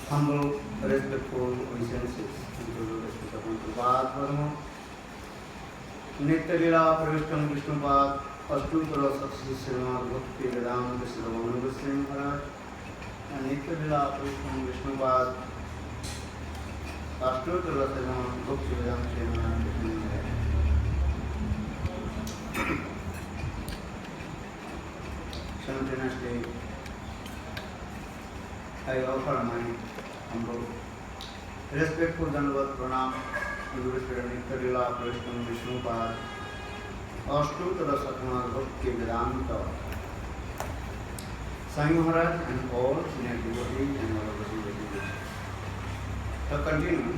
humble, respectful obeisances to the respectable Prabhupada Dharma. Nitya Lila Pravishtam Vishnupad, Astutara Saksi Srimad Bhakti Vedanta Sravana Goswami Maharaj, and Nitya Lila Pravishtam Vishnupad, Astutara Srimad Bhakti Vedanta Sravana Goswami Maharaj. Simultaneously, I offer my humble, respectful Dandavat Pranam to the Reverend Nitya Lila Pravishtam Vishnupad, Astutara Srimad Bhakti Vedanta Swami Maharaj, and all senior devotees and all of the devotees. To continue,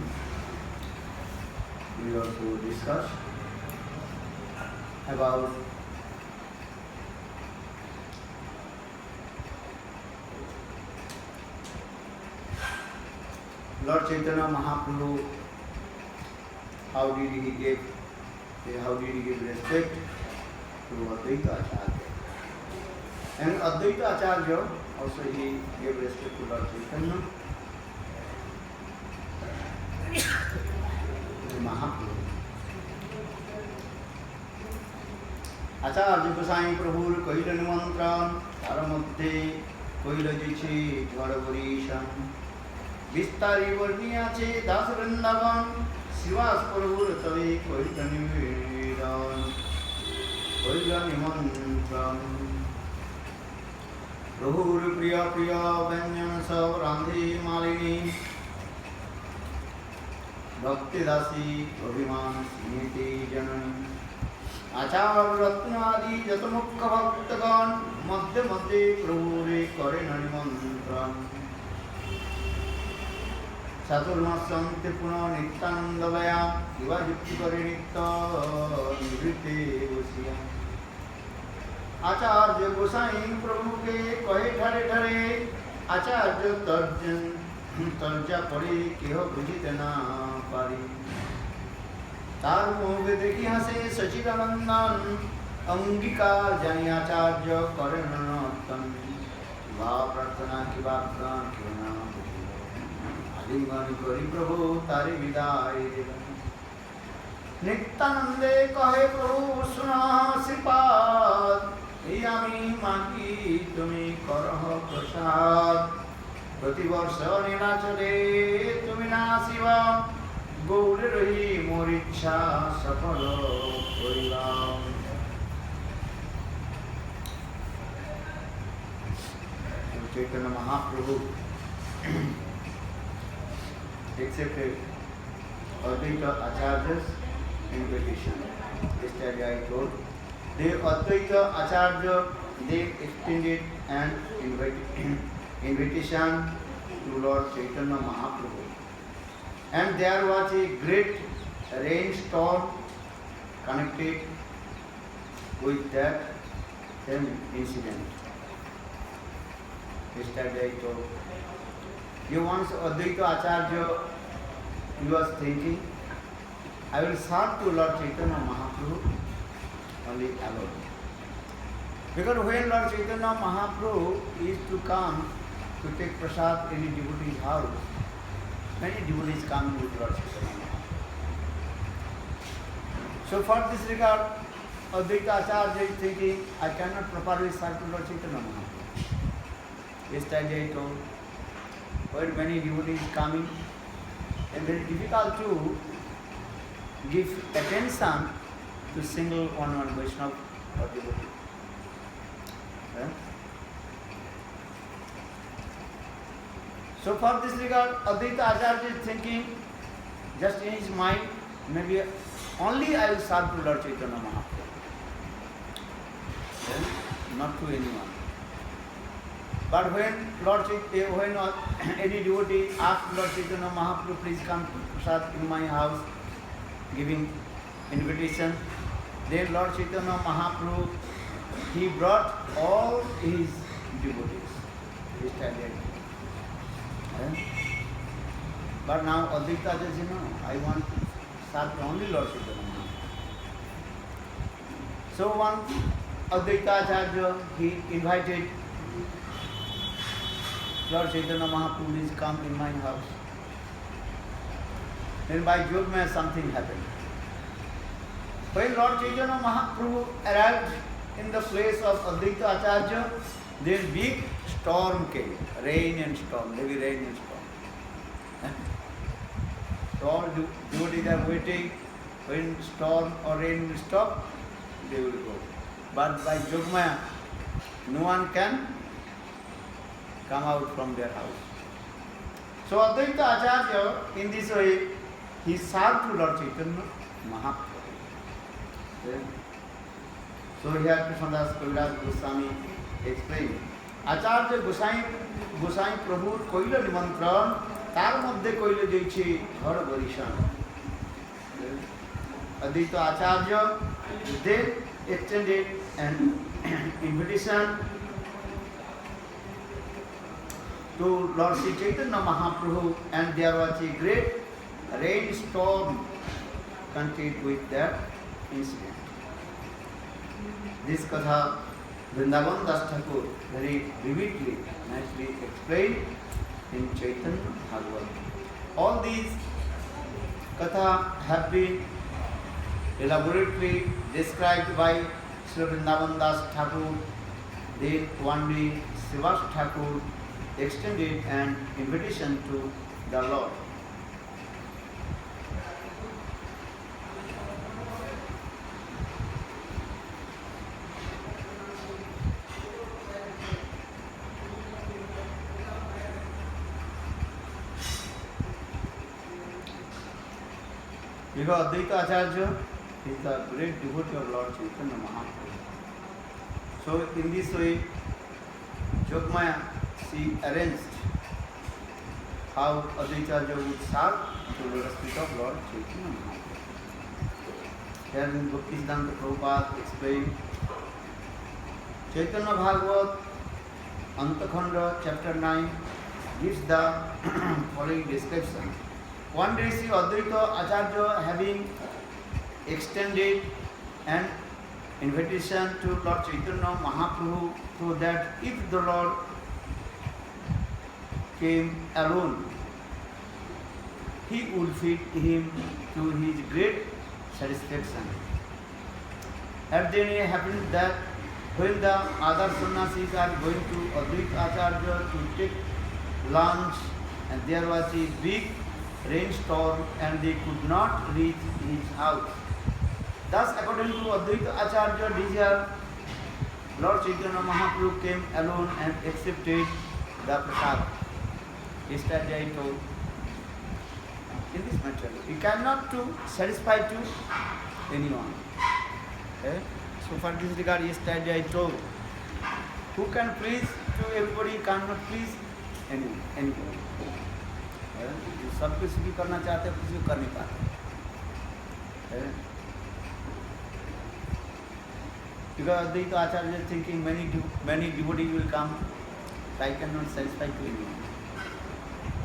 we also discuss about Lord Chaitanya Mahaprabhu, how did he give respect to Advaita Acharya. And Advaita Acharya also he gave respect to Lord Chaitanya Mahaprabhu. आचार्य गोसाई प्रभुर कहिल निमंत्रण तार मध्य कहिल जे गड़बरीशन विस्तारी वर्णी आछे दास वृंदावन शिवास प्रभुर तवे कहिल निवेदन कहिल निमंत्रण प्रभुर प्रिय प्रिय व्यंजन सब रांधे मालिनी भक्ति दासी अभिमान स्मृति जननी आचार्य रत्न आदि जत मुख्य भक्तगण मध्य मध्य प्रभुरे करे निमंत्रण चातुर्मास्यन्ते पुनः नित्यानंदमया युवा युक्ति करे नित्य निवृत्ते वसिया आचार्य गोसाई प्रभु के कहे ठरे ठरे आचार्य तर्जा पड़े केह बुझिते ना पारी तार मोह देखी हसे सचिदानंदन अंगीकार जानी आचार्य करें नर्तन भाव प्रार्थना की बात क्यों ना आलिंगन करी प्रभु तारी विदाय नित्यानंदे कहे प्रभु सुना श्रीपाद यामी मांगी तुम्हें करह प्रसाद प्रतिवर्ष नीलाचले तुम्हें ना शिवा गौरे रही मोर इच्छा सफल करिलाम। Chaitanya Mahaprabhu accepted Advaita Acharya's invitation. Yesterday I told the Advaita Acharya they extended an invitation to Lord Chaitanya Mahaprabhu. And there was a great rainstorm connected with that same incident. Yesterday I told you once Advaita Acharya, he was thinking, I will serve to Lord Chaitanya Mahaprabhu only alone. Because when Lord Chaitanya Mahaprabhu is to come to take prasad in a devotee's house, many devotees come with Lord Chaitanya Mahaprabhu. So for this regard, Advaita Acharya is thinking, I cannot properly serve to Lord Chaitanya Mahaprabhu. Yesterday I told, when many devotees coming, and very difficult to give attention to single one Vaishnava or devotee. So for this regard, Advaita Acharya is thinking, just in his mind, maybe only I will serve to Lord Chaitanya Mahaprabhu, not to anyone. But when any devotee asks Lord Chaitanya Mahaprabhu, please come to prasad in my house, giving invitation, then Lord Chaitanya Mahaprabhu, he brought all his devotees. He started. But now Advaita says, I want to serve only Lord Chaitanya Mahaprabhu. So one Advaita Acharya, he invited Lord Chaitanya Mahaprabhu is come in my house. Then by Yogmaya something happened. When Lord Chaitanya Mahaprabhu arrived in the place of Advaita Acharya, then big storm came, rain and storm, heavy rain and storm. So all devotees are waiting, when storm or rain will stop, they will go. But by Yogmaya, no one can come out from their house. So Advaita Acharya, in this way, he served to Lord Chaitanya Mahaprabhu. So here Krishnadas Kaviraj Goswami explained, Acharya Gosai Prabhu Koila Nimantran, তার মধ্যে কইলে দিয়েছে ঘর বরিশান। Advaita Acharya, they extended an invitation to Lord Sri Chaitanya Mahaprabhu, and there was a great rainstorm connected with that incident. This Katha Vrindavan Das Thakur very vividly, nicely explained in Chaitanya Bhagavat. All these Katha have been elaborately described by Sri Vrindavan Das Thakur. Then one day Srivas Thakur extended an invitation to the Lord. Because Advaita Acharya is the great devotee of Lord Chaitanya Mahaprabhu. So in this way, Yogmaya, she arranged how Advaita Acharya would serve to the feet of Lord Chaitanya Mahaprabhu. Here in Bhaktisiddhanta Prabhupada explained, Chaitanya Bhagavat, Antakhanda, chapter 9, gives the following description. One day, Sri Advaita Acharya, having extended an invitation to Lord Chaitanya Mahaprabhu, so that if the Lord came alone, he would feed him to his great satisfaction. And then it happened that when the other sannyasis are going to Advaita Acharya to take lunch, and there was a big rainstorm and they could not reach his house. Thus, according to Advaita Acharya desire, Lord Chaitanya Mahaprabhu came alone and accepted the prasad. Yesterday I told in this matter, you cannot to satisfy to anyone. So for this regard, yesterday I told, who can please to everybody, cannot please anyone. सब कुछ भी करना चाहते हैं, कुछ भी कर नहीं पाते। Because Advaita Acharya is thinking many devotees will come, so I cannot satisfy to anyone.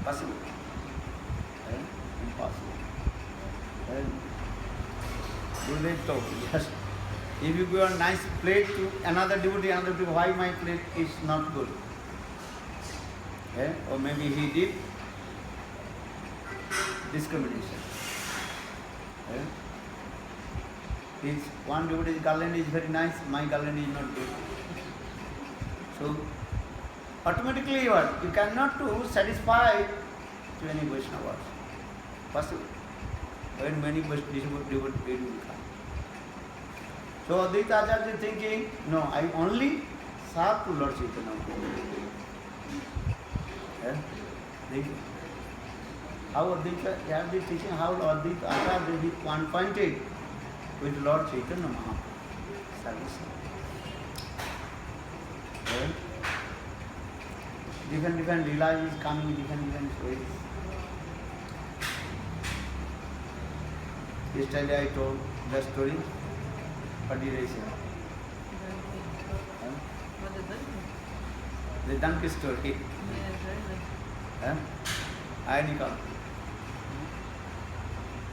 Possible? Impossible. Gurudev told, just if you give a nice plate to another devotee, why my plate is not good? Or maybe he did discrimination. His one devotee's garland is very nice, my garland is not good. So automatically you cannot to satisfy to any Vaishnavas. Possible. When many devotees will come. So Advaita Acharya is thinking, no, I only serve to Lord Chaitanya. How Advaita, they have been teaching how Advaita Acharya is one-pointed with Lord Chaitanya Mahaprabhu. Service. Different leelas is coming, different ways. Yesterday I told the story. What did I say? The donkey story. आया निकाल।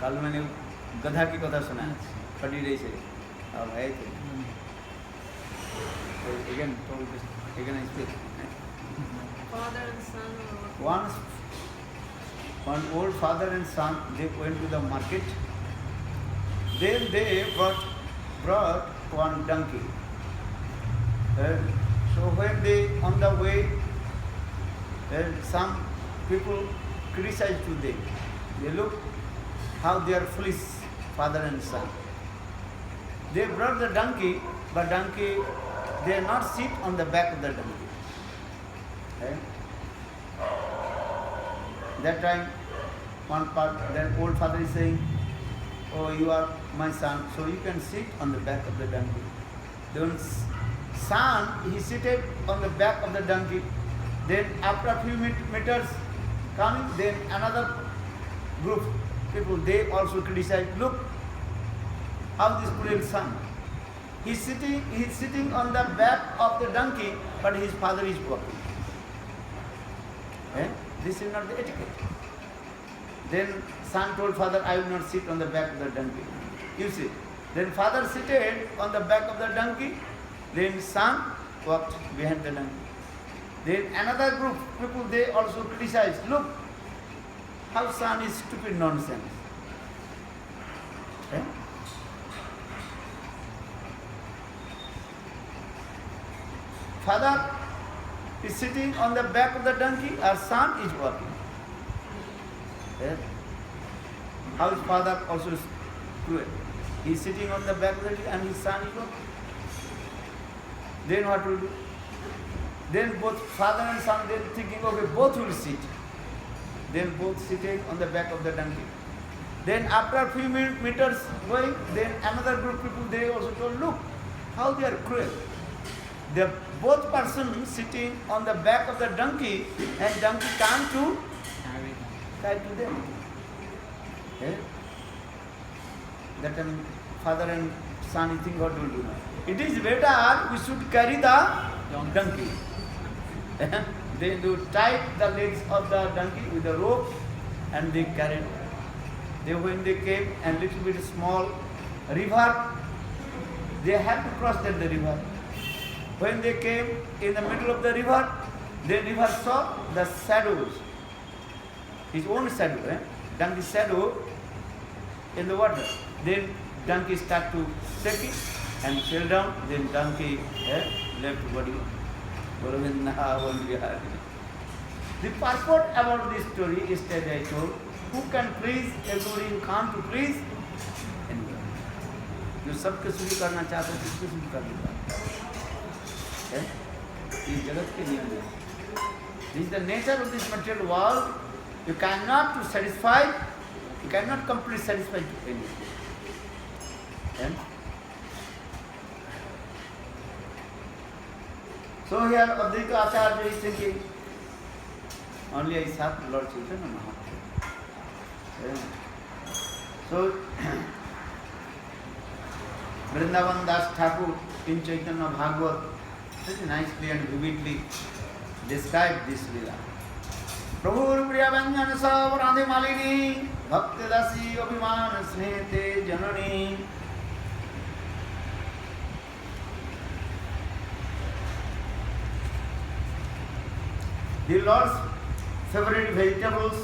कल मैंने गधा की कथा सुना, पढ़ी रही से, अब है थे। Again I speak. Father and son. One old father and son, they went to the market. Then they brought one donkey. So when they on the way, some people criticized to them. They look how they are foolish, father and son. They brought the donkey, but donkey, they not sit on the back of the donkey. That time, then old father is saying, "Oh, you are my son, so you can sit on the back of the donkey." Then son, he seated on the back of the donkey. Then after a few meters coming, then another group people, they also criticize. Look how this poor son. He's sitting on the back of the donkey, but his father is walking. This is not the etiquette. Then son told father, "I will not sit on the back of the donkey. You sit." Then father seated on the back of the donkey. Then son walked behind the donkey. Then another group people, they also criticize. Look how son is stupid nonsense. Father is sitting on the back of the donkey, our son is walking. How his father also is cruel. He is sitting on the back of the donkey and his son is walking. Then what will do? Then both father and son, they are thinking, okay, both will sit. Then both sitting on the back of the donkey. Then after a few meters going, then another group of people, they also told, look how they are cruel. The both persons sitting on the back of the donkey, and donkey come to tie to them. That time father and son, you think what will do now? It is better we should carry the donkey. They do tie the legs of the donkey with a rope, and they carried. When they came and little bit small river, they had to cross the river. When they came in the middle of the river, the river saw the shadows, his own shadow, donkey's shadow in the water. Then donkey start to shake it and fell down. Then donkey left body. The purport about this story is that I told, who can please everybody, who can't to please anyone. जो सबके सुखी करना चाहते हैं, किसको सुखी कर देगा? ये जगत के नियम है. This is the nature of this material world. You cannot to satisfy, you cannot completely satisfy anything. So here Advaita Acharya is thinking, only I serve Lord Chaitanya Mahaprabhu. So Vrindavan Das Thakur in Chaitanya Bhagavat very nicely and vividly described this Leela. Prabhur Priya Vanjan Sav Radhe Malini Bhakti Dasi Abhiman Snehte Janani. The Lord's favorite vegetables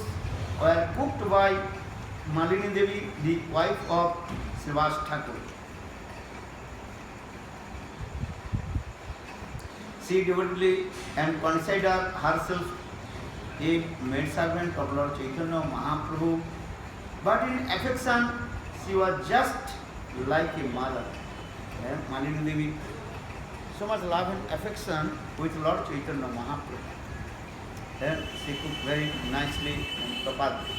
were cooked by Malini Devi, the wife of Srivas Thakur. She devotedly and considered herself a maidservant of Lord Chaitanya Mahaprabhu, but in affection she was just like a mother. Malini Devi, so much love and affection with Lord Chaitanya Mahaprabhu. She cooked very nicely and properly.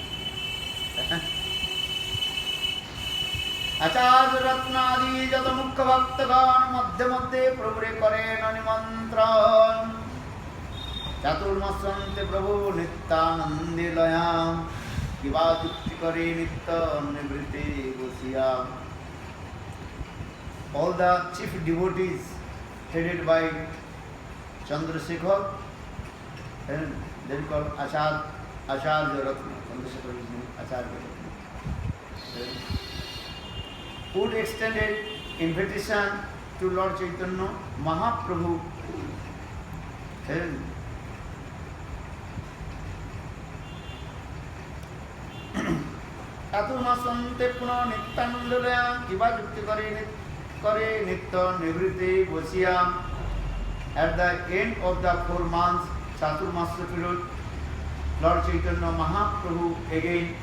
आचार्य रत्नादि जत मुख्य भक्तगण मध्य मध्य प्रभुरे करेण निमंत्रण चातुर्मस्यन्ते प्रभु नित्यानंदे लयाम किवा युक्ति करे नित्य निवृत्ति Ghausia. All the chief devotees headed by Chandrasekhar, and they are called Acharya Ratna. Chandrasekhar is named Acharya Ratna. Would extended invitation to Lord Chaitanya Mahaprabhu. Atuna sante puno nittanandalaya kiba yukti kare nitya nivriti bosiya. At the end of the 4 months Chaturmasya period, Lord Chaitanya Mahaprabhu again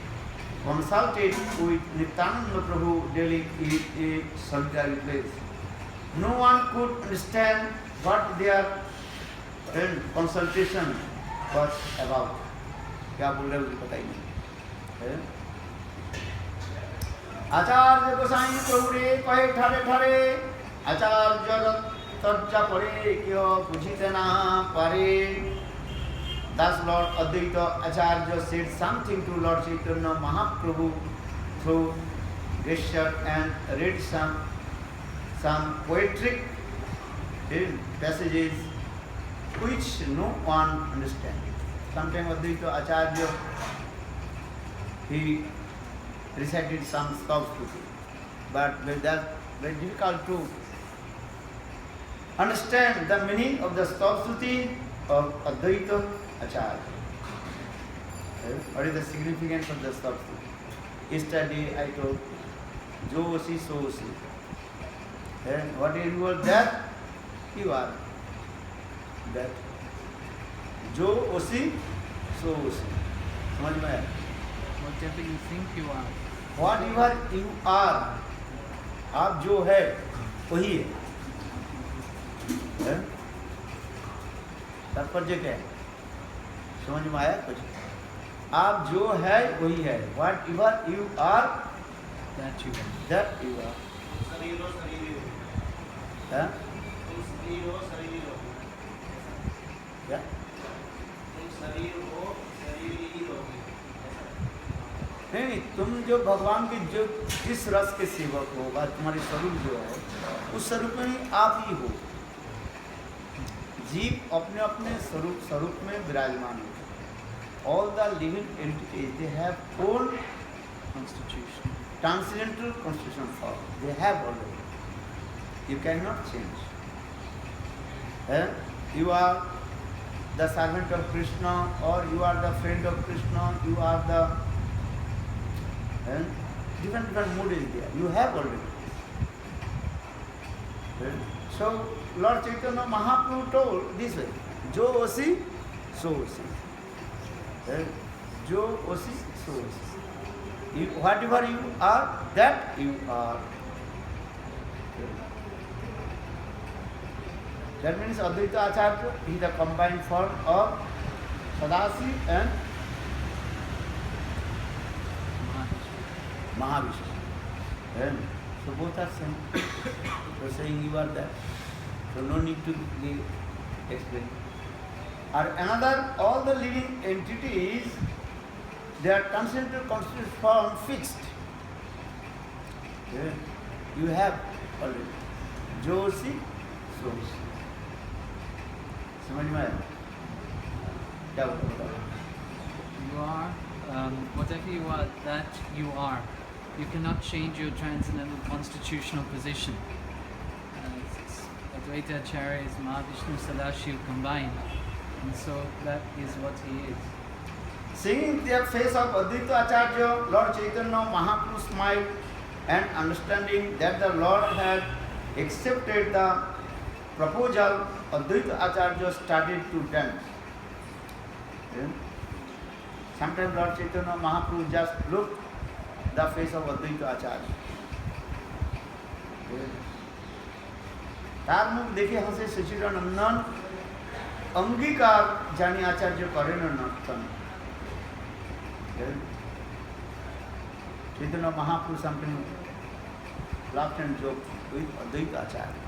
consulted with Nityananda Prabhu daily in a solitary place. No one could understand what their consultation was about. क्या बोल रहे हैं मुझे पता ही नहीं. आचार्य गोसाई प्रभु रे कहे ठारे ठारे आचार्य तर्जा पड़े क्यों बुझीते ना पारे. Thus Lord Advaita Acharya said something to Lord Chaitanya Mahaprabhu through gesture and read some poetic passages which no one understands. Sometimes Advaita Acharya he recited some stuff, but that's very difficult to understand the meaning of the Stavstuti of Advaita Acharya. What is the significance of the Stavstuti? Yesterday I told, Jo Osi, So Osi. What is your that? You are. That. Jo Osi, So Osi. समझ में आया? Whatever you think you are. Whatever you are, आप जो है वही है. तात्पर्य क्या है? समझ में आया कुछ? आप जो है वही है. Whatever you are, that you are. that you are. शरीरो शरीरो. हाँ? तुम शरीरो शरीरो. क्या? तुम शरीर हो शरीर ही रहोगे. नहीं, तुम जो भगवान के जो जिस रस के सेवक हो, तुम्हारी स्वरूप जो है उस स्वरूप में ही आप ही हो. जीव अपने अपने स्वरूप में विराजमान है. All the living entities, they have own Constitution. transcendental constitution form. They have already. You cannot change. You are the servant of Krishna, or you are the friend of Krishna. You are the different mood is there. You have already. So Lord Chaitanya Mahaprabhu told this way: Jo Osi, So Osi. Jo Osi, So Osi. Whatever you are, that you are. That means Advaita Acharya is the combined form of Sadasi and Mahavishnu. So both are same. So saying you are that. So no need to explain. Or another, all the living entities, their transcendental constituent form fixed. You have already. Josi, Sosi. समझ में आया? क्या बोला? You are, whatever you are, that you are. You cannot change your transcendental constitutional position. Advaita Acharya is Mahavishnu Sadashiv combined. And so that is what he is. Seeing the face of Advaita Acharya, Lord Chaitanya Mahaprabhu smiled, and understanding that the Lord had accepted the proposal, Advaita Acharya started to dance. Sometimes Lord Chaitanya Mahaprabhu just looked the face of Advaita Acharya. तार मुख देखे हंसे सचिदानंदन अंगीकार जानी आचार्य करें नर्तन. Chaitanya Mahaprabhu something laughed and joked with Advaita Acharya.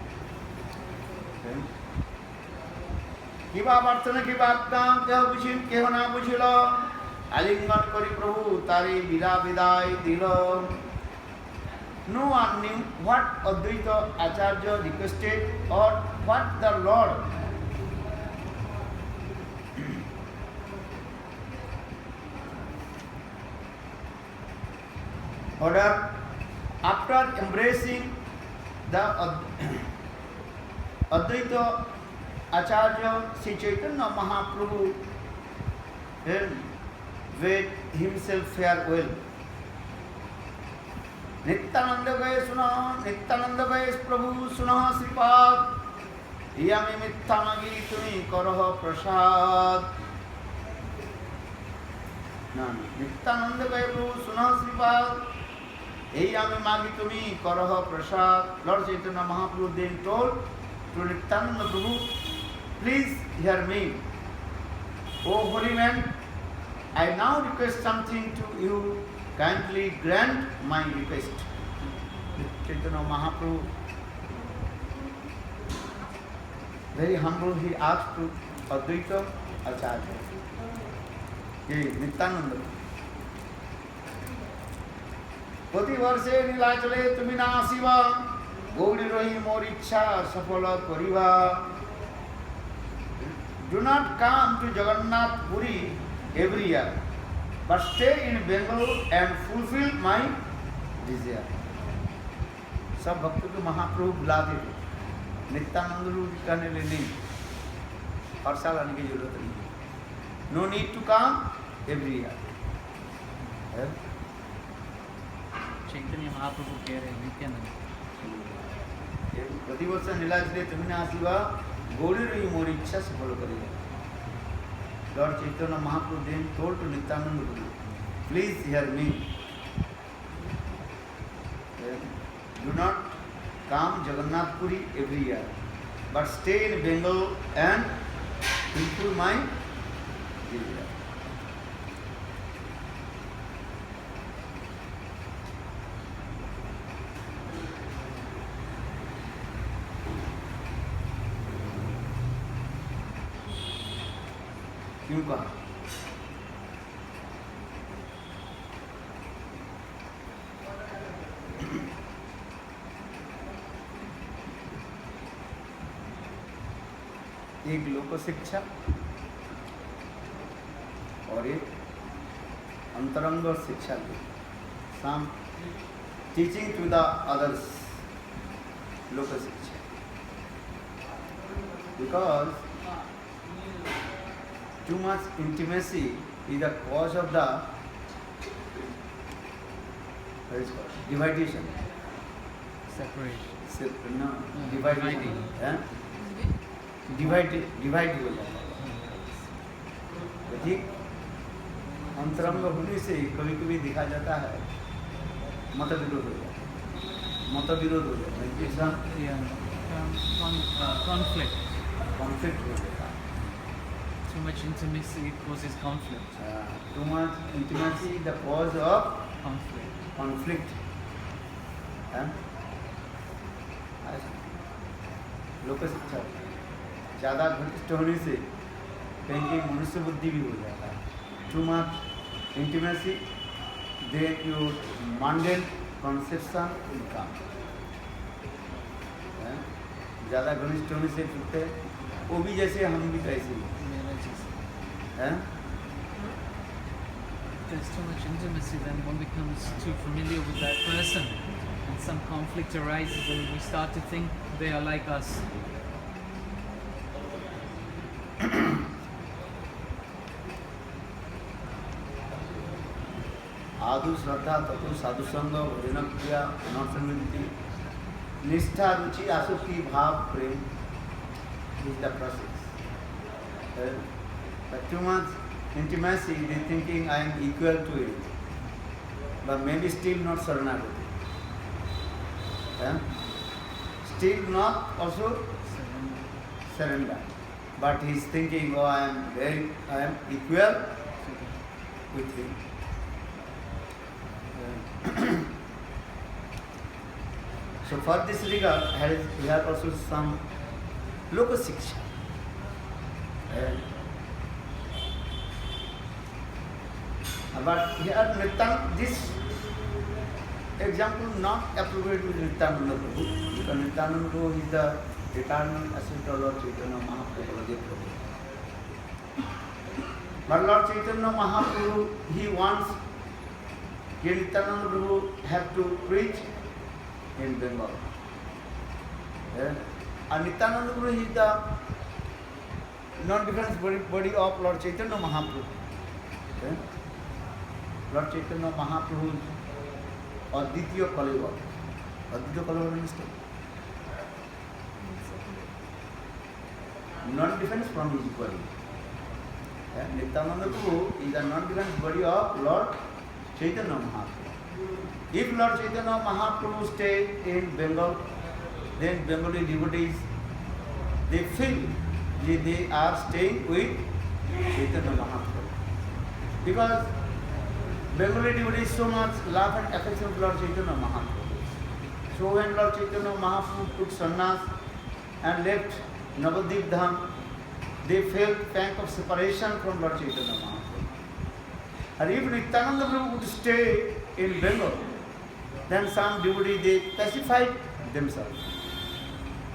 কিবা প্রার্থনা কিবা আত্মাম কেহ বুঝি কেহ না বুঝিল আলিঙ্গন করি প্রভু তারি বিদা বিদায় দিল. No one knew what Advaita Acharya requested or what the Lord ordered. After embracing the Advaita Acharya, Sri Chaitanya Mahaprabhu bade himself farewell. Nityanand गए सुना, नित्यानंद गए प्रभु सुना श्रीपाद यामी मिथ्या मागी तुम्हें करह प्रसाद। ना नित्यानंद गए प्रभु सुना श्रीपाद यामी मागी तुम्हें करह प्रसाद। Lord Chaitanya Mahaprabhu then told to Nityananda Prabhu, please hear me. O holy man, I now request something to you. Kindly grant my request. Chaitanya Mahaprabhu, very humble, he asked to Advaita Acharya, Nityananda, প্রতি বর্ষে নীলাচলে তুমি না আসিবা, গৌরী রহি মোর ইচ্ছা সফল করিবা। Do not come to Jagannath Puri every year, but stay in Bengal and fulfill my desire. सब भक्तों को महाप्रभु बुलाते थे, नित्यानंद रूप करने ले नहीं, हर साल आने की जरूरत नहीं है। No need to come every year. Chaitanya Mahaprabhu कह रहे हैं नित्यानंद, प्रतिवर्ष नीलाचले तुम्हें आशीवा गौरी रही मोर इच्छा सफल करेगा। Lord Chaitanya Mahaprabhu then told to Nityananda Prabhu, please hear me. Do not come Jagannath Puri every year, but stay in Bengal and fulfill my desire. क्यों कहा? एक लोक शिक्षा और एक अंतरंग शिक्षा दी, some teaching to the others, लोक शिक्षा, because too much intimacy is the cause of the division. separation, No, dividing. Divide हो जाता है। ठीक अंतरंग होने से कभी कभी देखा जाता है मतविरोध हो जाता है, मतविरोध हो जाता है, conflict. कॉन्फ्लिक्ट हो जाता है। Too much intimacy causes conflict. Too much intimacy is the cause of Conflict. लोक शिक्षा ज़्यादा घनिष्ठ होने से कहीं कहीं मनुष्य बुद्धि भी हो जाता है। Too much intimacy, then your mundane conception will come. ज़्यादा घनिष्ठ होने से फिरते वो भी जैसे हम भी कैसे मेरा चीज़। हैं? There's too much intimacy, then one becomes too familiar with that person, and some conflict arises, and we start to think they are like us. आदु श्रद्धा तत्व साधु संग भजन क्रिया अनर्थनिवृत्ति निष्ठा रुचि आसक्ति भाव प्रेम is the process. But too much intimacy, they thinking I am equal to it, but maybe still not Saranagati. Still not also surrender, but he is thinking, oh, I am equal with him. So for this regard, we have also some loka shiksha. But here this example not appropriate with Nityananda Prabhu, because Nityananda Prabhu is the eternal assistant of Lord Chaitanya Mahaprabhu. But Lord Chaitanya Mahaprabhu, he wants Nityananda Prabhu have to preach in Bengal. And Nityananda Prabhu is the non-difference body of Lord Chaitanya Mahaprabhu. Lord Chaitanya Mahaprabhu Aditya Kalevar. Aditya Kalevar means non-defense from his body. Nityananda Prabhu is a non-defense body of Lord Chaitanya Mahaprabhu. If Lord Chaitanya Mahaprabhu stay in Bengal, then Bengali devotees, they feel that they are staying with Chaitanya Mahaprabhu. Because Bengali devotees so much love and affection for Lord Chaitanya Mahaprabhu. So when Lord Chaitanya Mahaprabhu took sannyas and left Navadvip Dham, they felt pang of separation from Lord Chaitanya Mahaprabhu. And if Nityananda Prabhu would stay in Bengal, then some devotees, they pacified themselves.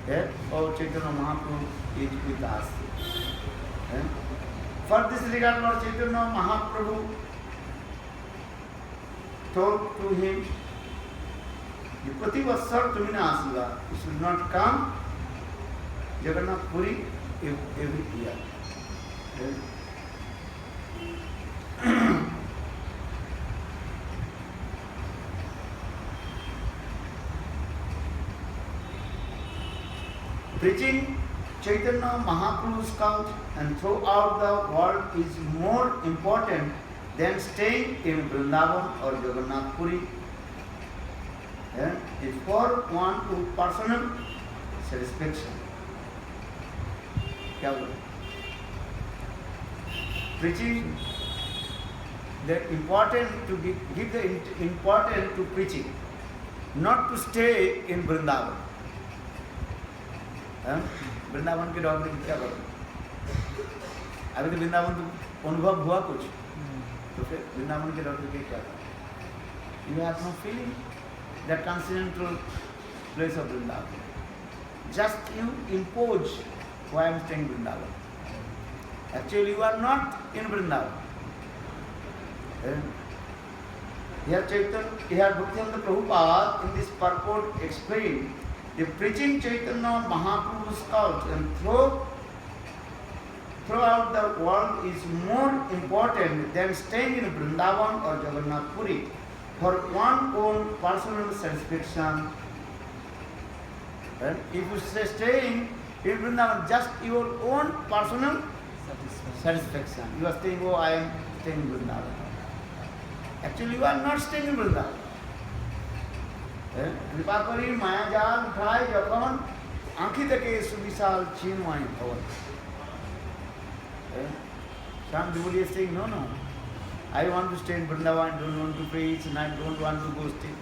Yeah? Oh, Chaitanya Mahaprabhu is with us. Yeah? For this regard, Lord Chaitanya Mahaprabhu told to him, Prati Vassar Tumina Asiva, you should not come Jagannath Puri every year. Preaching Chaitanya Mahaprabhu's cult and throughout the world is more important than staying in Vrindavan or Jagannath Puri. Is for one to personal satisfaction. Preaching, the important to give the important to preaching, not to stay in Vrindavan. Vrindavan के doctor की क्या करो? अभी तो वृंदावन तो अनुभव हुआ कुछ, तो फिर वृंदावन के डॉक्टर की क्या करो? You have no feeling that transcendental place of Vrindavan. Just you impose why I am staying in Vrindavan. Actually, you are not in Vrindavan. Here Bhaktivinoda Prabhupada in this purport explained the preaching Chaitanya Mahaprabhu's cult and throughout the world is more important than staying in Vrindavan or Jagannath Puri for one own personal satisfaction. And if you say staying in Vrindavan, just your own personal satisfaction. You are saying, oh, I am staying in Vrindavan. Actually, you are not staying in Vrindavan. कृपा करी माया जाल उठाए जखन आँखी तके सुविशाल चिन्मय भवन. Some devotees saying, no, I want to stay in Vrindavan, don't want to preach, and I don't want to go stay.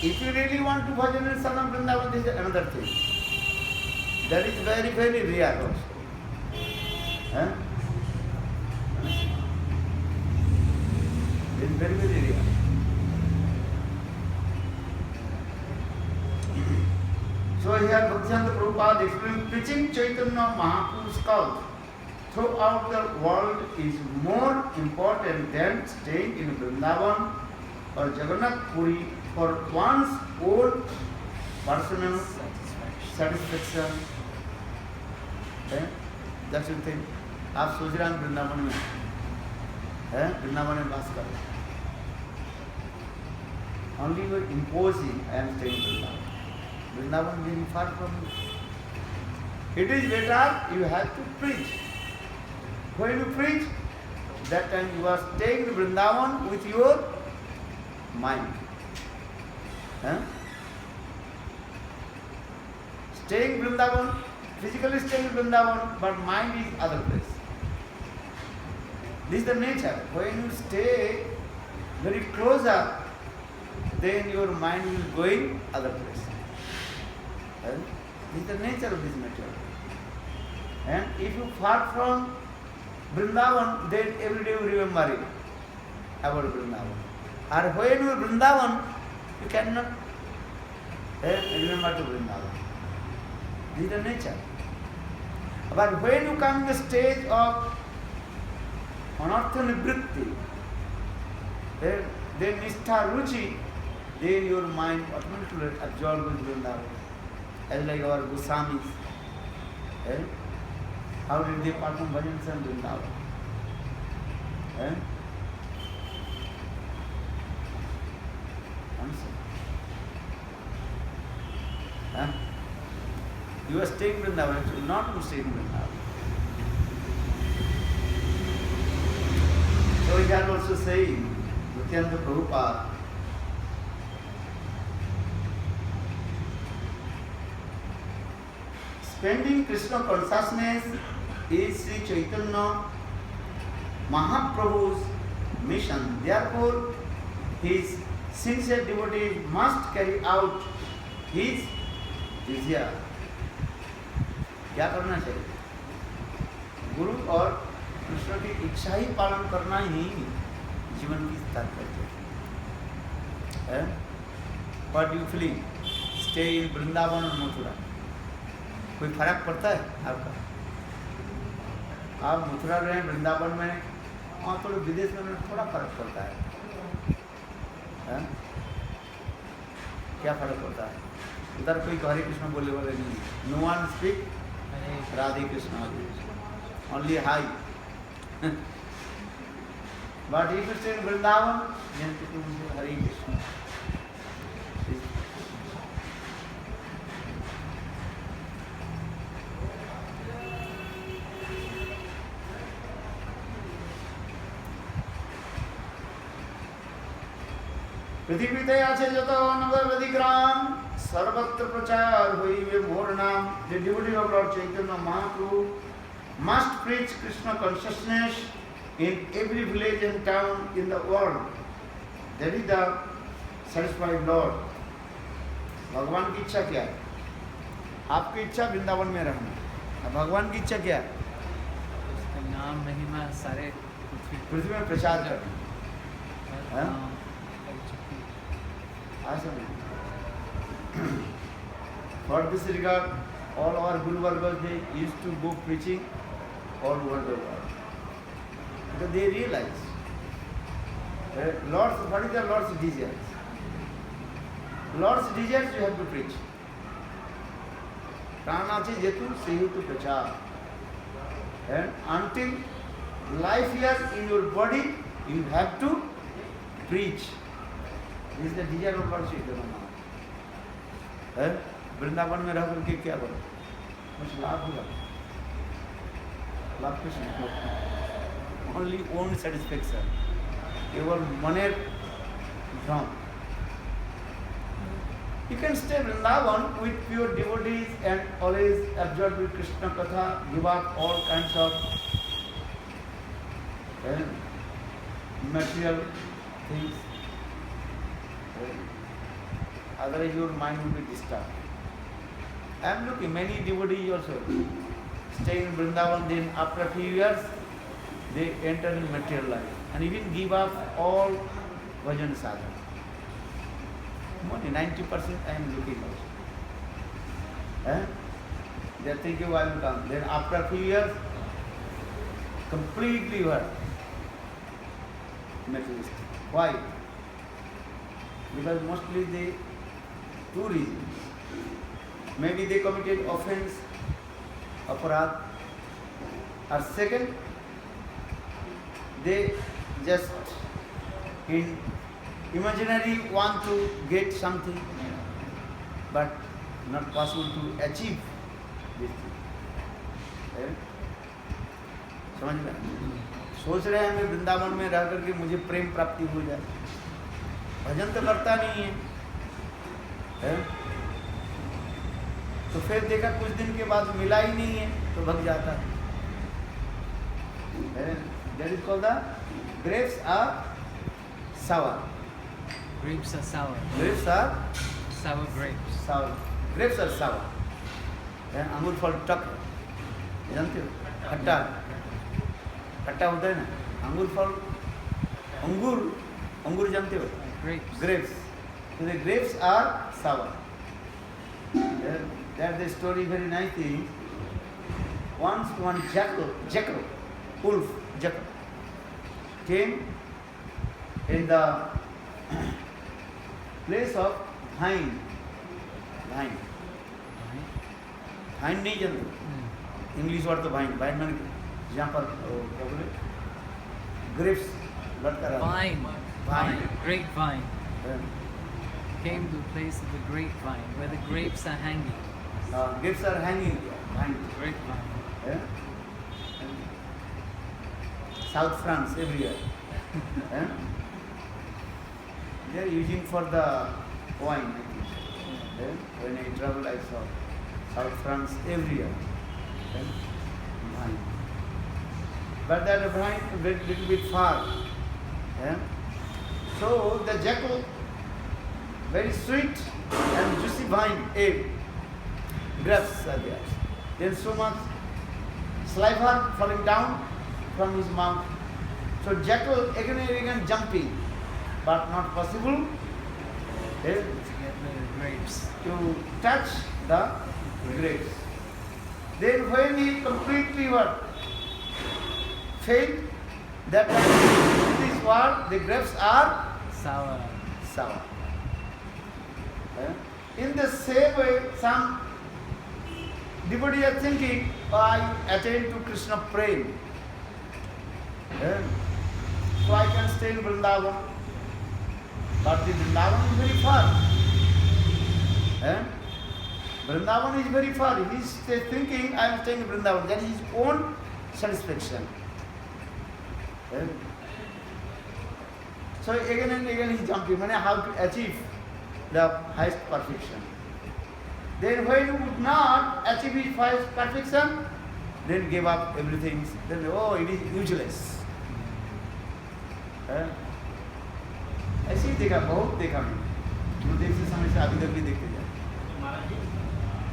If you really want to bhajan in Sanam Vrindavan, this is another thing. That is very, very rare also. It is very, very rare. So here Bhaktivinoda Prabhupada explains, preaching Chaitanya Mahaprabhu's cult throughout the world is more important than staying in Vrindavan or Jagannath Puri for one's own personal satisfaction. That's the thing. आप सोच रहे हैं वृंदावन में वृंदावन में बास कर only you are imposing I am staying in Vrindavan. Vrindavan is very far from you. It is better you have to preach. When you preach, that time you are staying in Vrindavan with your mind. Staying in Vrindavan, physically staying in Vrindavan, but mind is other place. This is the nature. When you stay very closer, then your mind will go in other place. This is the nature of this matter. And if you far from Vrindavan, then every day you remember it about Vrindavan. And when you are Vrindavan, you cannot remember to Vrindavan. This is the nature. But when you come to the stage of anartha nivritti, then nishtha ruchi, then your mind automatically absorbed with Vrindavan. As like our Goswamis. How did they perform bhajans in Vrindavan? Eh? Answer. Eh? You are staying in Vrindavan, you not to stay in Vrindavan. So he can also say, Nityananda Prabhupada, spending Krishna consciousness is Sri Chaitanya Mahaprabhu's mission. Therefore, his sincere devotees must carry out his desire. क्या करना चाहिए? गुरु और कृष्ण की इच्छा ही पालन करना ही जीवन की तात्पर्य है. What do you feel? Stay in Vrindavan और मथुरा. कोई फर्क पड़ता है आपका? आप मथुरा रहे वृंदावन में और थोड़े विदेश में थोड़ा फर्क पड़ता है. क्या फर्क पड़ता है? उधर कोई हरे कृष्ण बोले वाले नहीं. No one speak Radhe Krishna, only hi. But if you stay in Vrindavan then people will say Hare Krishna. পৃথিবীতে আছে যত নবদ্বীপ গ্রাম সর্বত্র প্রচার হইবে মোর নাম. The devotee of Lord Chaitanya Mahaprabhu must preach Krishna consciousness in every village and town in the world. That is the satisfied Lord. भगवान की इच्छा क्या है? आपकी इच्छा वृंदावन में रहना. भगवान की इच्छा क्या है? उसका नाम महिमा सारे पृथ्वी में प्रचार करना. हाँ? For this regard, all our Guru Vargas, they used to go preaching all over the world. Because they realize Lord's, what is the Lord's desires? Lord's desires you have to preach. Pranachi jetu sehutu prachar. And until life here in your body, you have to preach. This is the desire of Lord Chaitanya Mahaprabhu. Vrindavan में रह करके क्या करो? कुछ लाभ हुआ? लाभ कुछ नहीं. Only own satisfaction. केवल मनेर भ्रम. You can stay Vrindavan with pure devotees and always absorb with Krishna Katha, give up all kinds of material things. Otherwise your mind will be disturbed. I am looking, many devotees also stay in Vrindavan, then after a few years they enter in material life and even give up all bhajan sadhana. More than 90% I am looking also. They are thinking I will come. Then after a few years, completely what? Materialistic. Why? Because mostly they, two reasons. Maybe they committed offense, aparad, or second, they just in imaginary want to get something, but not possible to achieve this thing. समझ में? सोच रहे हैं मैं वृंदावन में रह करके मुझे प्रेम प्राप्ति हो जाए. भजन तो करता नहीं है? तो फिर देखा कुछ दिन के बाद मिला ही नहीं है तो भग जाता है. That is called the grapes are sour. Grapes are sour. Grapes are Sour grapes. sour. Grapes are sour. अंगूर फल टक जानते हो? खट्टा खट्टा होता है ना. अंगूर फल अंगूर जानते हो? Grapes. Grapes. So the grapes are sour. That's the story, very nice thing. Once one jackal, wolf, jackal, came in the place of vine. Vine नहीं जानते? इंग्लिश वर्ड तो vine मैंने जहाँ पर क्या बोले grapes लटका रहा था। Vine, Vine. grapevine. Yeah. Came to a place of the grapevine where the grapes are hanging. Grapes are hanging there. Vine. Grapevine. Yeah? South France everywhere. Yeah? They are using for the wine. I think. Yeah? When I traveled, I saw South France everywhere. Yeah? Wine. But that wine went little bit far. Yeah? So the jackal, very sweet and juicy vine, grapes are there. Then so much saliva falling down from his mouth. So jackal again and again jumping, but not possible To get the grapes. to touch the grapes. Then when he completely what? Failed, that time this word, the grapes are Sour. sour. In the same way, some devotees are thinking, I attain to Krishna prem. So I can stay in Vrindavan. But the Vrindavan is very far. Vrindavan is very far. He is thinking, I am staying in Vrindavan. That is his own satisfaction. So again and again he jumping, how to achieve the highest perfection. Then when you would not achieve his highest perfection, then give up everything. Then it is useless. ऐसे ही देखा, बहुत देखा मैं। गुरुदेव से समय से अभी तक भी देखते जाए। महाराज जी,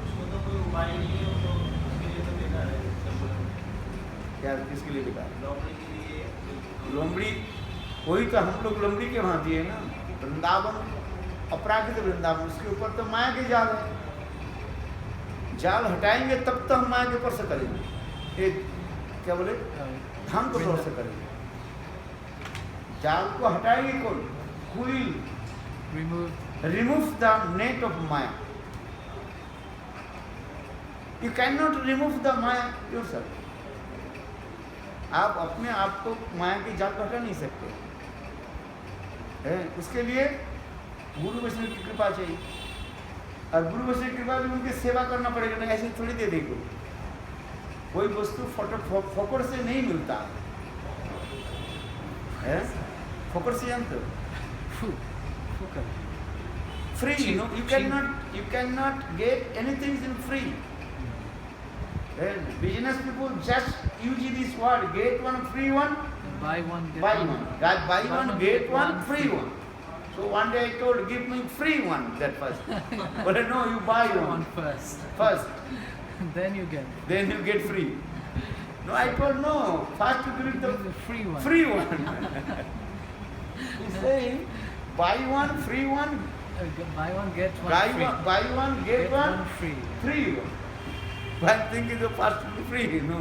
उसको तो कोई उपाय नहीं है, वो तो उसके लिए तो बेकार है सब। क्या किसके लिए बेकार? नौकरी के लिए लोमड़ी, वही तो हम लोग लोमड़ी के वहाँ दिए ना। वृंदावन अपराकृत वृंदावन, उसके ऊपर तो माया के जाल है। जाल हटाएंगे तब तो हम माया के ऊपर से करेंगे। एक क्या बोले, धाम को तोड़ से करेंगे। जाल को हटाएंगे कौन? Who will remove the net of Maya? You cannot remove the Maya yourself. आप अपने आप को माया की जाल को हटा नहीं सकते। उसके लिए गुरु वैष्णव की कृपा चाहिए, और गुरु वैष्णव की कृपा भी उनकी सेवा करना पड़ेगा। ना ऐसे थोड़ी दे देगी कोई वस्तु फोकट से नहीं मिलता है। फोकट से यंत्र free, you cannot get anything in free. Business people just use this word, get one free one, Buy one, get buy one. one. Buy one, get one, free one. So one day I told, give me free one, that first. But no, you buy one first. first, Then you get then you get free. No, I told no, first you give it the the free one. free one. He's saying, buy one, free one, Buy one, get one free. buy one, get one, free. free one. But thinking the first will be free, no.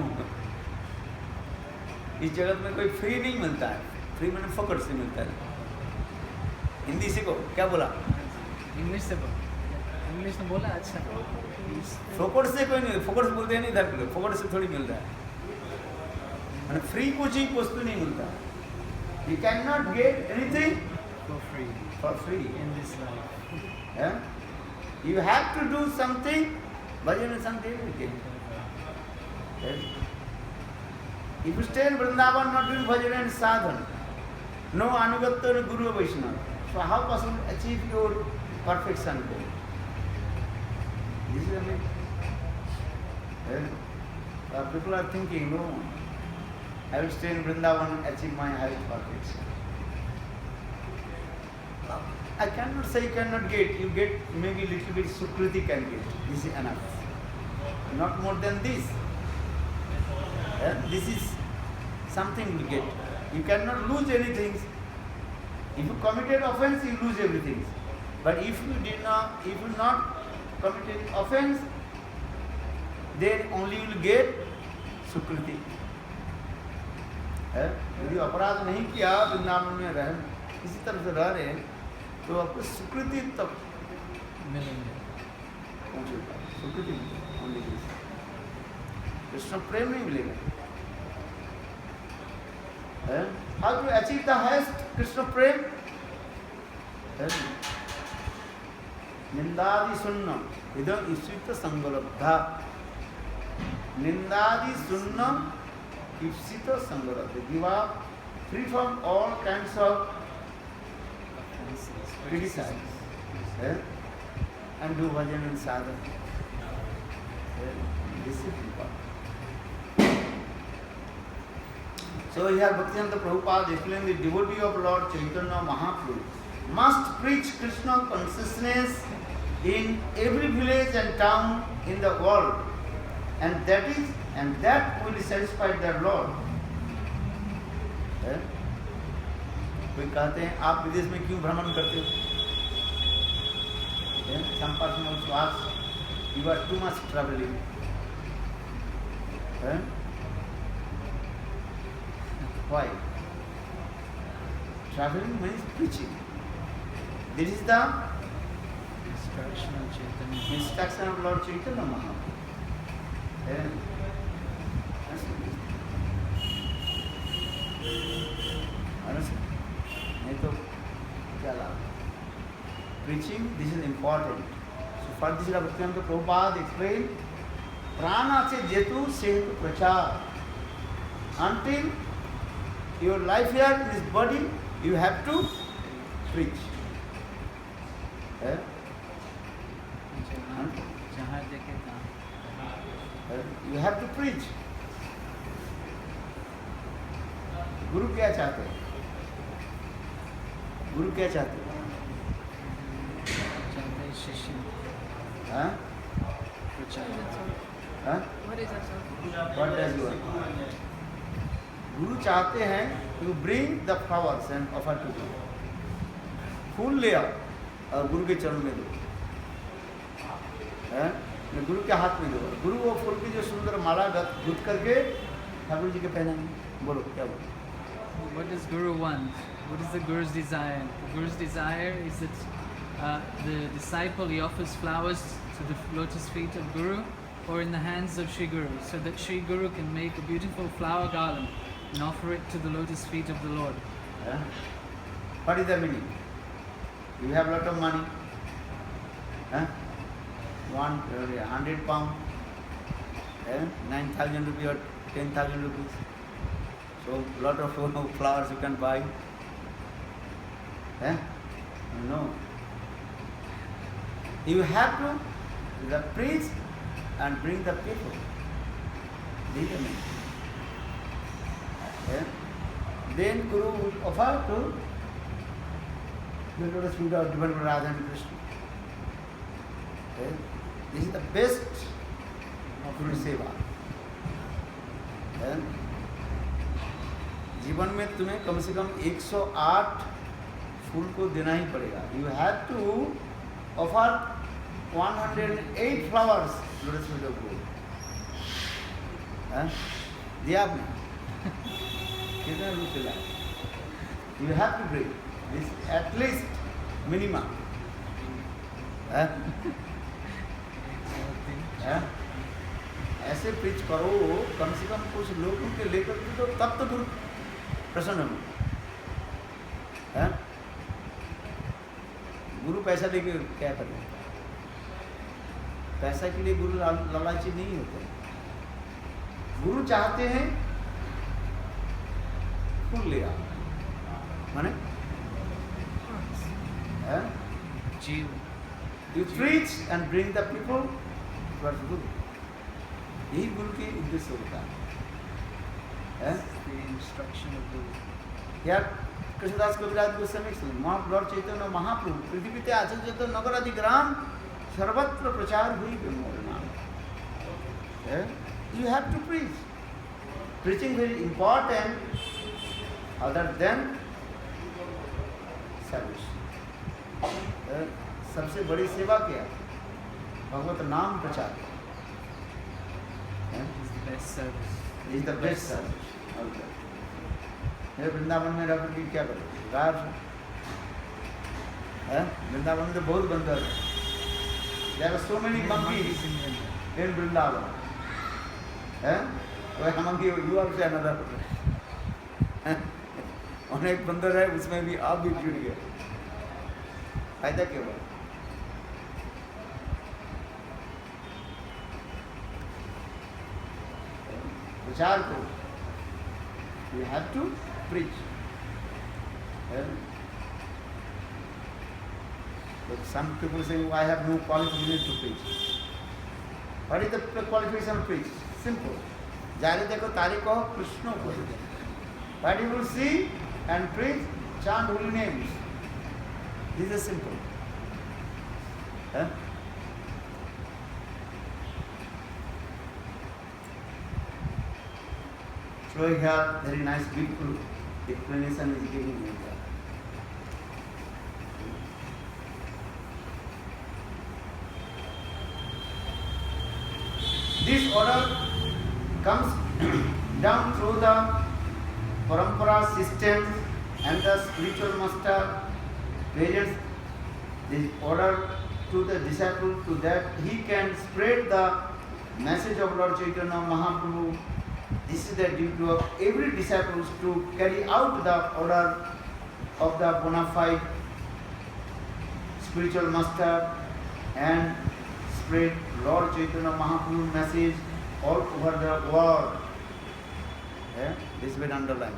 इस जगत में कोई free नहीं मिलता है। Free मैंने फोकट से मिलता है। हिंदी सीखो, क्या बोला? इंग्लिश से बोल। इंग्लिश में बोला अच्छा। फोकट से कोई नहीं, फोकट से बोलते हैं नहीं इधर, फोकट से थोड़ी मिलता है। मैंने फ्री कुछ ही वस्तु नहीं मिलता। You cannot get anything For free. for free. In this life. Yeah? You have to do something, bhajan something you get. Yeah? If you stay in Vrindavan not doing bhajan and sadhana, no anugatya, no guru vaishnava, so how possible to achieve your perfection goal? This is a myth. Yeah? People are thinking, no, I will stay in Vrindavan and achieve my highest perfection. I cannot say you cannot get. You get maybe little bit sukriti can get. This is enough. Not more than this. This is something you get. You cannot lose anything. If you committed offense, you lose everything. But if you not committed offense, then only you will get sukriti. यदि अपराध नहीं किया, वृंदावन में रह किसी तरह से रह रहे हैं, तो आपको सुकृति तक मिलेंगे। पहुंचेगा। सुकृति only this. कृष्ण प्रेम नहीं मिलेगा। How to achieve the highest Krishna prem? Tell me. Nindadi sunnam idam isvita sangalabdha. Nindadi sunnam isvita sangalabdha. Give up, free from all kinds of criticize. And do bhajan and sadhana. This is important. So here Bhaktivedanta Prabhupada explained the devotee of Lord Chaitanya Mahaprabhu must preach Krishna consciousness in every village and town in the world, and that will satisfy their Lord. कोई कहते हैं आप विदेश में क्यों भ्रमण करते हो? Some person also asks, you are too much traveling. Why? Traveling means preaching. This is the Instruction of Chaitanya. instruction of Lord Chaitanya Mahaprabhu. नहीं तो क्या लाभ? Preaching, this is important. So for this, Bhaktivedanta Prabhupada explained, prana se jetu sehetu prachar. Until your life here in this body, you have to preach. जहाँ देखे तहाँ You have to preach. गुरु क्या चाहते हैं? गुरु क्या चाहते हैं? चाहते हैं शिष्य हाँ? प्रचार हाँ? What is that, sir? What does you want? गुरु चाहते हैं to bring the flowers and offer to Guru. फूल ले आओ और गुरु के चरण में दो. हैं? गुरु के हाथ में दो. गुरु वो फूल की जो सुंदर माला गुथ करके ठाकुर जी के पहनाएंगे. बोलो क्या बोलो? What does Guru want? What is the Guru's desire? The Guru's desire is that the disciple, he offers flowers to the lotus feet of Guru or in the hands of Shri Guru, so that Shri Guru can make a beautiful flower garland and offer it to the lotus feet of the Lord. हैं? What is the meaning? You have lot of money. Huh? 100 pound, 9,000 rupees or 10,000 rupees. So lot of flowers you can buy. No. You have to preach and bring the people. Lead them in. Then Guru will offer to the lotus feet of Divine Radha and Krishna. This is the best of Guru Seva. जीवन में तुम्हें कम से कम 108 फूल को देना ही पड़ेगा. You have to offer 108 flowers lotus feet of Guru. दिया आपने? कितना रुपये लाए? You have to bring this at least minimum. ऐसे प्रीच करो कम से कम कुछ लोगों के लेकर के तो तब तो गुरु प्रसन्न हो. गुरु पैसा लेके क्या करें? पैसा के लिए गुरु लालची नहीं होते. गुरु चाहते हैं फूल ले आओ. माने Jeev. You preach and bring the people towards Guru. यही गुरु के उद्देश्य होता है. The instruction of Guru. यार कृष्णदास कविराज गोस्वामी लॉर्ड चैतन्य महाप्रभु पृथ्वी ते आचल जत नगर आदि ग्राम सर्वत्र प्रचार हुई मोर नाम. You have to preach. Preaching very important other than service. सबसे बड़ी सेवा क्या है? भगवत नाम प्रचार. Is the best service. This is the best service. Okay. ये वृंदावन में रह के क्या करो? गार है? वृंदावन में तो बहुत बंदर है. There are so many monkeys in Vrindavan. Well, monkey, you also another. अनेक बंदर है, उसमें भी आप भी जुड़ गए, फायदा क्या हुआ? प्रचार करो, you have to preach. But some people say, I have no qualification to preach. What is the qualification to preach? Simple. Jare dekho tare kaho, Krishna ko. What you will see and preach, chant holy names. This is simple. So here, very nice, beautiful explanation is giving me here. This order comes down through the parampara system, and the spiritual master presents this order to the disciple so that he can spread the message of Lord Chaitanya Mahaprabhu. This is the duty of every disciple to carry out the order of the bona fide spiritual master and spread Lord Chaitanya Mahaprabhu's message all over the world. This will underline.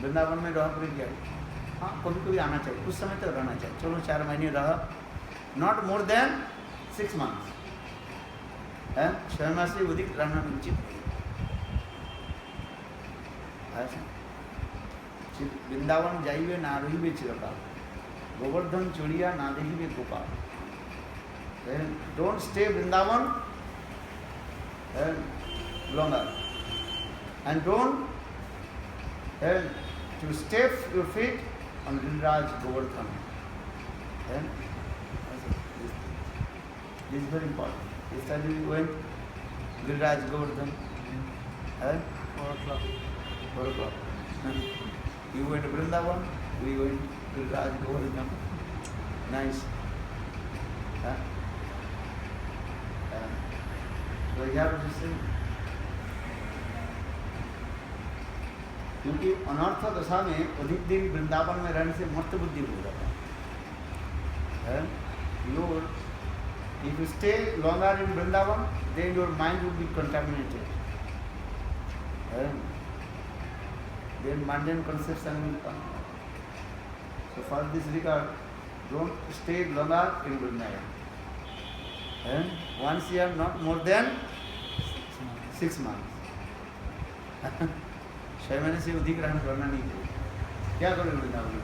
Vrindavan में रह कर क्या है? हाँ, कभी कभी आना चाहिए, कुछ समय तक रहना चाहिए. चलो 4 महीने रहा, not more than 6 months. 6 मास से अधिक रहना उचित नहीं. वृंदावन जाइए ना रहिए चिरकाल, गोवर्धन चढ़िया ना देखिए Gopal. Don't stay Vrindavan longer, and don't to step your feet on Giriraj Govardhan. This is very important. Yesterday we went Giriraj Govardhan. 4 o'clock. 4 o'clock. You went to Vrindavan, we went Giriraj Govardhan. Nice. So you have to see. क्योंकि अनर्थ दशा में अधिक दिन वृंदावन में रहने से मस्त बुद्धि हो जाता है. If you stay longer in Vrindavan, then your mind will be contaminated. Then mundane conception will come. So for this regard, don't stay longer in Vrindavan. Once year, not more than 6 months. 6 महीने से अधिक रहना करना नहीं चाहिए. क्या करोगे वृंदावन में?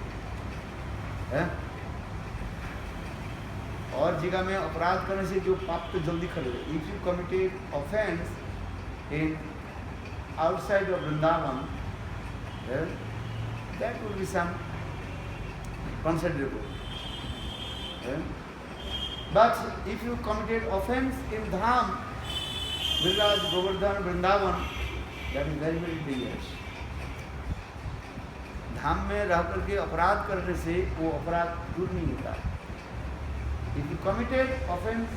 और जगह में अपराध करने से जो पाप तो जल्दी खलेगा. If you committed offense in outside of Vrindavan, that will be some considerable. But if you committed offense in Dham, Giriraj, Govardhan, Vrindavan, that is very, very dangerous. धाम में रह करके अपराध करने से वो अपराध दूर नहीं होता. If you committed offense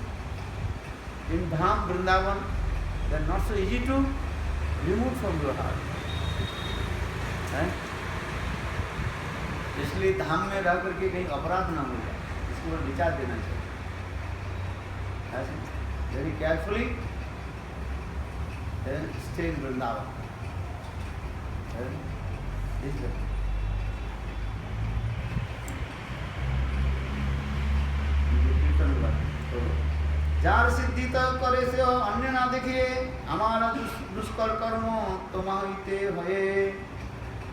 in Dham, Vrindavan, then not so easy to remove from your heart. इसलिए धाम में रह करके कहीं अपराध ना हो जाए, इसके ऊपर विचार देना चाहिए. Very carefully stay in Vrindavan. जार सिद्धि तो करे से अन्य ना देखे हमारा दुष्कर कर्म तुम हईते भये.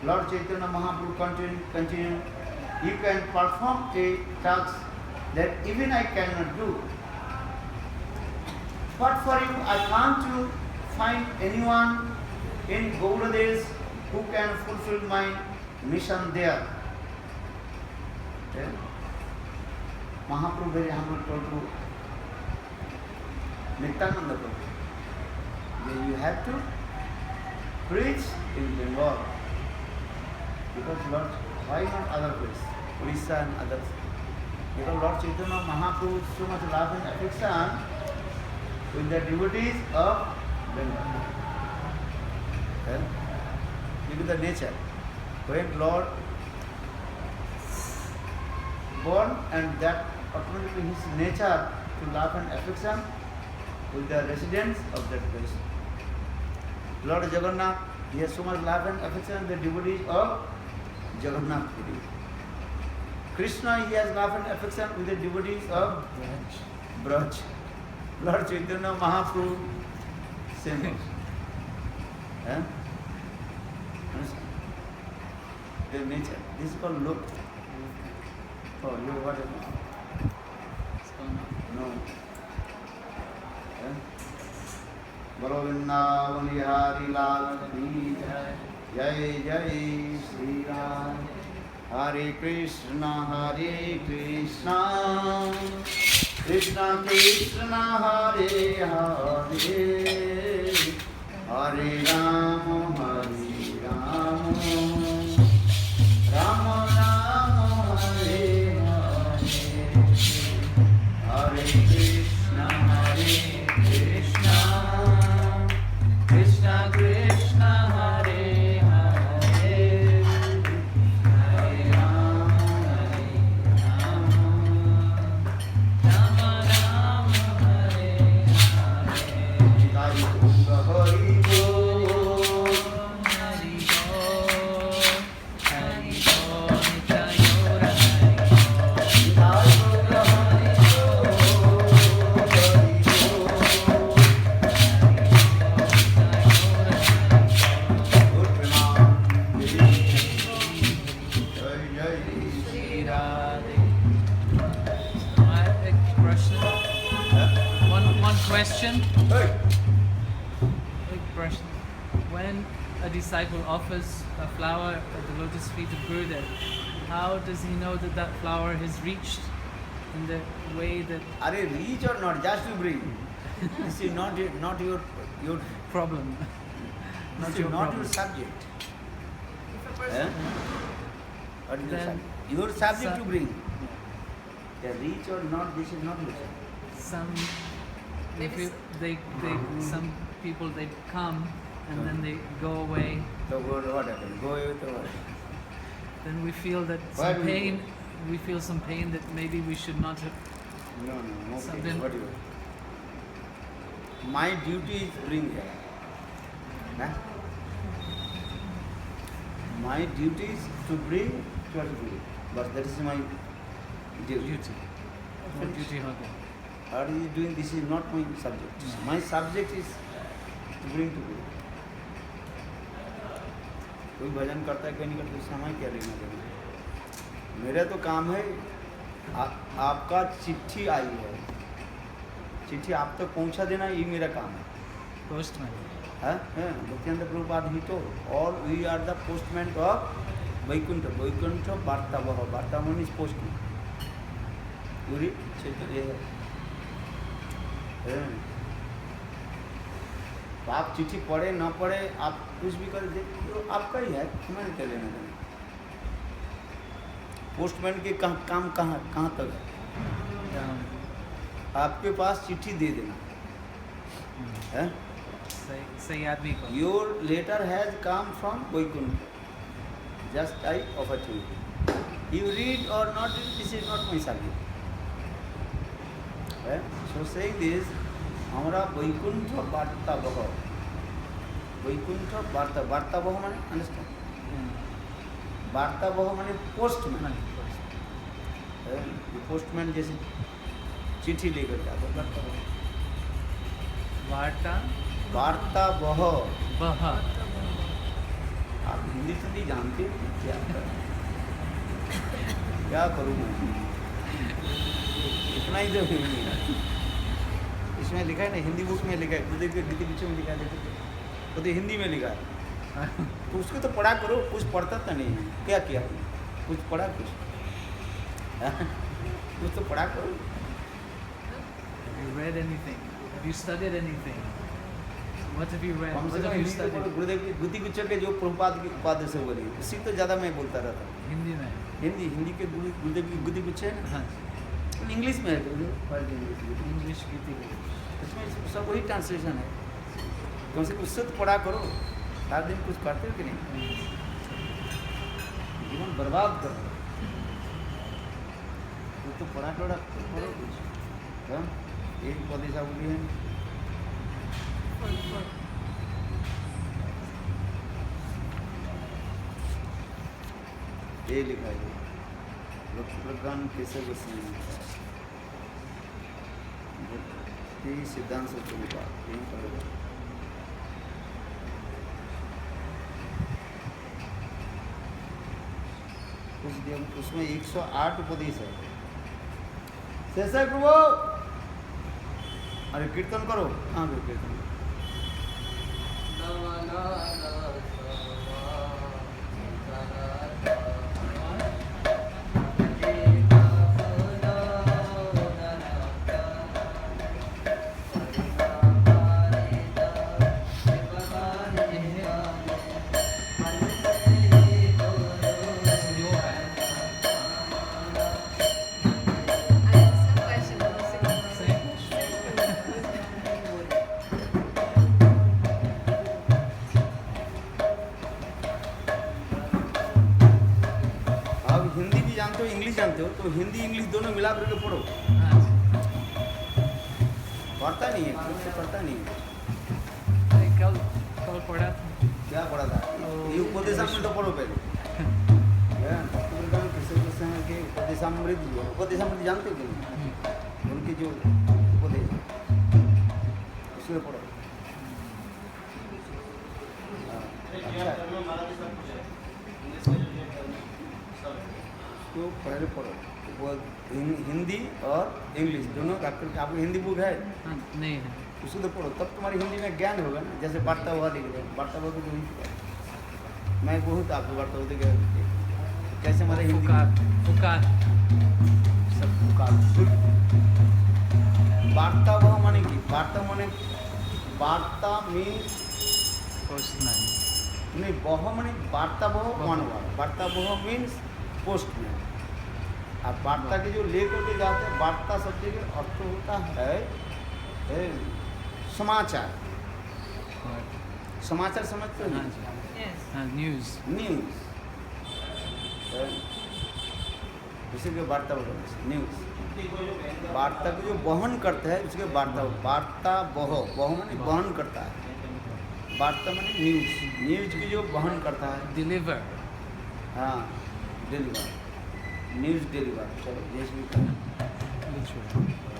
Lord Chaitanya Mahaprabhu continue, you can perform a task that even I cannot do. But for you, I can't find anyone in Gauradesh who can fulfill my mission there. Mahaprabhu very humble told to Nityananda Prabhu, you have to preach in Bengal. Because Lord, why not other place? Orissa and others. Because Lord Chaitanya Mahaprabhu so much love and affection with the devotees of Bengal. with the nature. When Lord born, and that automatically his nature to love and affection with the residents of that place. Lord Jagannath, he has so much love and affection, the devotees of Jagannath Puri. Krishna, he has love and affection with the devotees of Braj. Lord Chaitanya Mahaprabhu, same also. Eh? Understand? The nature. This is called look. Oh, you what? It's gone up. No. Eh? Bolo Vrindavan Bihari Lal Ki Jai Jai Shri Ram. Hare Krishna, Krishna Krishna, Hare Hare, Hare Rama, Rama Rama, Hare Hare, Hare Krishna, Krishna Krishna, Hare Hare, Hare Rama, Rama Rama, Hare Hare. Hari Bol, Hari Bol, Hari Bol, Nitya Gaura Hari Shri Radhe. I have a question. One question. Hey. Big question. When a disciple offers a flower at the lotus feet of Gurudev, how does he know that that flower has reached in the way that Are you reach or not? Just you bring. This is not your problem? not your your problem. subject. If a person What is your Then subject? Your subject some- to bring. The reach or not, this is not your subject. Some Maybe if they some people they come and then they go away. So what happened? Go away with the what? Then we feel that Why some do you pain. We feel some pain that maybe we should not have. No. Something- What you? My duty is bring here. Nah? My duty is to bring to what Guru. But that is my duty. Duty. What duty हो गया? What is he doing? This is not my subject. No. My subject is to bring to Guru. कोई भजन करता है कोई नहीं करता, उससे हमें क्या लेना देना? मेरा तो काम है आपका चिट्ठी आई है, चिट्ठी आप तक पहुंचा देना, ये मेरा काम है। Postman. भक्तिवेदांत प्रभुपाद ही तो, और we are the postman of Vaikuntha. Vaikuntha वार्तावह, वार्तावह इज पोस्टमैन। पूरी क्षेत्र ये है। तो आप चिट्ठी पढ़े ना पढ़े, आप कुछ भी कर दे तो आपका ही है, हमें क्या लेना देना। पोस्टमैन के काम कहाँ तक है? Down. आपके पास चिट्ठी दे देना है। सही आदमी को. Your letter has come from Vaikuntha. Just I offer to you. You read or not read, this is not my subject. So saying this, हमारा वैकुंठ वार्तावह, वैकुंठ वार्तावह माने understand? वार्तावह माने पोस्टमैन। पोस्टमैन जैसे चिट्ठी लेकर के आता वार्तावह। वार्ता वार्तावह। बह. आप हिंदी जानते हैं क्या करूं? क्या करूं मैं? इतना ही जो हिंदी है इसमें लिखा है ना, हिंदी बुक में लिखा है, देखिए गीति पीछे में लिखा है, देखिए वो तो हिंदी में लिखा है, तो उसको तो पढ़ा करो। कुछ पढ़ता तो नहीं है, क्या किया कुछ पढ़ा, कुछ तो पढ़ा करो। Have you read anything? Have you studied anything? What have you read? कम से What come have you Hindi तो पढ़ो। studied? गुरुदेव की गीति गुच्छ के जो प्रभुपाद की उपाध्याय से बोली, उसी तो ज़्यादा मैं बोलता रहता हूँ। हिंदी में. हिंदी के गुरुदेव की गीति गुच्छ है ना, हाँ. इंग्लिश में है, इंग्लिश इंग्लिश गीति. इसमें सब वही ट्रांसलेशन है। कम से कम उससे तो पढ़ा करो। सारा दिन कुछ करते हो कि नहीं? जीवन बर्बाद कर रहे हो। तो पढ़ा टोड़ा करो कुछ। हाँ? एक पौधे सा बोली है ये लिखा है प्रज्ञान कैसे गोस्वामी सिद्धांत से लिखा यही पढ़ेगा। कुछ दिया उसमें 108 उपदेश है। शेषा प्रभु अरे कीर्तन करो। हाँ भाई कीर्तन जानते हो तो हिंदी इंग्लिश दोनों मिला करके पढ़ो। पढ़ता नहीं है, खुद से पढ़ता नहीं है। कल पढ़ा था। क्या पढ़ा था? ये उपदेशामृत तो पढ़ो पहले। के उपदेशामृत जानते हो कि नहीं? उनके जो उपदेश उसमें पढ़ो। तो पहले पढ़ो वो हिंदी और इंग्लिश दोनों का। आपको हिंदी बुक है? हाँ, नहीं है। उसको तो पढ़ो तब तुम्हारी हिंदी में ज्ञान होगा ना। जैसे वार्ता हुआ लिख रहे वार्ता हुआ तो मैं बहुत आपको वार्ता होते कैसे हमारे हिंदी सब वार्ता वह माने की वार्ता मीन्स पोस्टमैन नहीं बह माने वार्ता बह वन वर्ड वार्ता बह मीन्स पोस्टमैन। अब वार्ता के जो लेकर के जाते हैं वार्ता शब्द के अर्थ होता है समाचार। समाचार समझते हो? न्यूज़ न्यूज़ उसी के वार्ता न्यूज़। वार्ता को जो वहन करता है उसके वार्ता बह माने वहन करता है। वार्ता माने न्यूज़ की जो वहन करता है। डिलीवर। हाँ डिलीवर न्यूज़ डिलीवर। चलो जैसे भी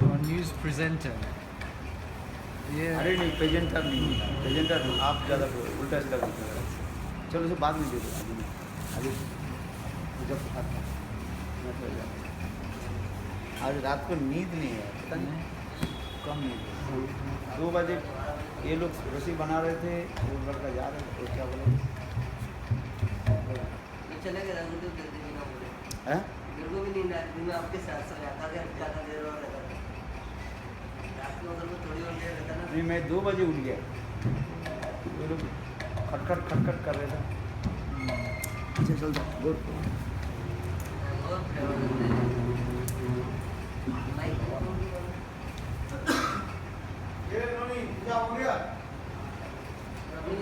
और न्यूज़ प्रेजेंटर। ये अरे नहीं प्रेजेंटर नहीं आप ज़्यादा उल्टा सीधा बोलते हो। चलो उसे बाद में दे दो अभी जब आज रात को नींद नहीं है पता नहीं कम नींद है। 2 बजे ये लोग रसोई बना रहे थे वो लड़का जा रहे थे तो क्या बोले चले गए हैं मेरे को भी नींद आ रही। मैं आपके साथ सो जाता था ज़्यादा देर और रहता था रात को अगर मैं थोड़ी और देर रहता ना। नहीं मैं 2 बजे उठ गया। वो लोग खटखट कर रहे थे। अच्छा चलता गुड। और ये नोनी क्या हो गया? अभी